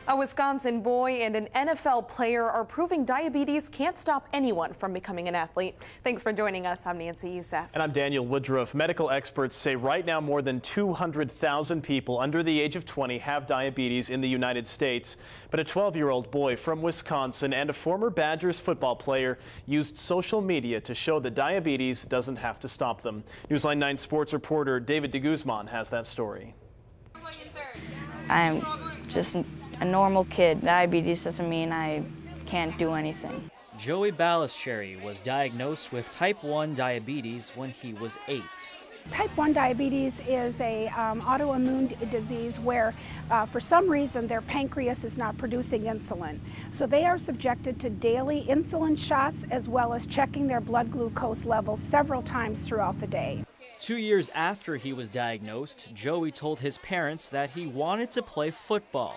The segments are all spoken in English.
A Wisconsin boy and an NFL player are proving diabetes can't stop anyone from becoming an athlete. Thanks for joining us. I'm Nancy Youssef. And I'm Daniel Woodruff. Medical experts say right now more than 200,000 people under the age of 20 have diabetes in the United States. But a 12-year-old boy from Wisconsin and a former Badgers football player used social media to show that diabetes doesn't have to stop them. Newsline 9 sports reporter David de Guzman has that story. I'm just a normal kid. Diabetes doesn't mean I can't do anything. Joey Balistreri was diagnosed with type 1 diabetes when he was 8. Type 1 diabetes is a autoimmune disease where for some reason their pancreas is not producing insulin. So they are subjected to daily insulin shots as well as checking their blood glucose levels several times throughout the day. 2 years after he was diagnosed, Joey told his parents that he wanted to play football,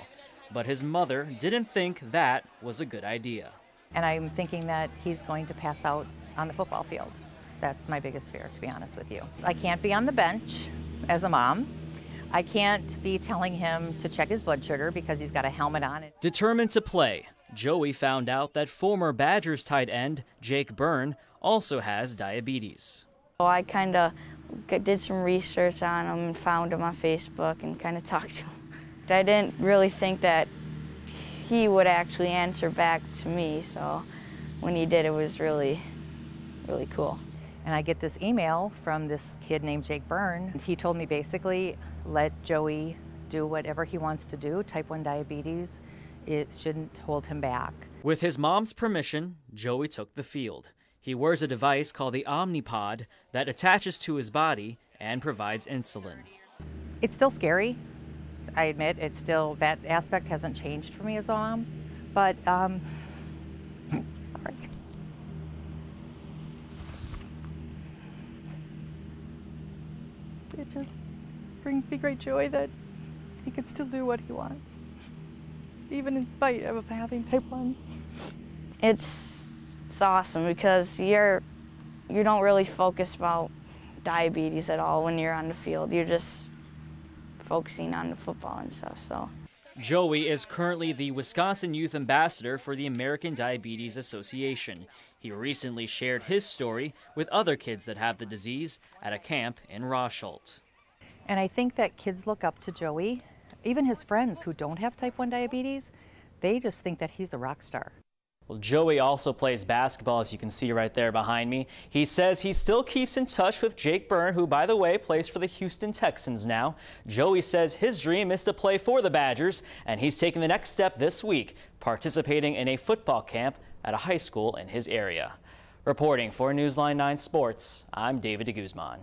but his mother didn't think that was a good idea. And I'm thinking that he's going to pass out on the football field. That's my biggest fear, to be honest with you. I can't be on the bench as a mom. I can't be telling him to check his blood sugar because he's got a helmet on. Determined to play, Joey found out that former Badgers tight end Jake Byrne also has diabetes. So I kind of did some research on him and found him on Facebook and kind of talked to him. I didn't really think that he would actually answer back to me, so when he did, it was really, really cool. And I get this email from this kid named Jake Byrne. He told me basically, let Joey do whatever he wants to do. Type 1 diabetes, it shouldn't hold him back. With his mom's permission, Joey took the field. He wears a device called the Omnipod that attaches to his body and provides insulin. It's still scary. I admit it's still, that aspect hasn't changed for me as a mom, but sorry. It just brings me great joy that he can still do what he wants, even in spite of having type 1. It's awesome because you don't really focus about diabetes at all when you're on the field. You're just focusing on the football and stuff. So Joey is currently the Wisconsin Youth Ambassador for the American Diabetes Association. He recently shared his story with other kids that have the disease at a camp in Rosholt. And I think that kids look up to Joey, even his friends who don't have type 1 diabetes, they just think that he's a rock star. Well, Joey also plays basketball, as you can see right there behind me. He says he still keeps in touch with Jake Byrne, who, by the way, plays for the Houston Texans now. Joey says his dream is to play for the Badgers, and he's taking the next step this week, participating in a football camp at a high school in his area. Reporting for Newsline 9 Sports, I'm David de Guzman.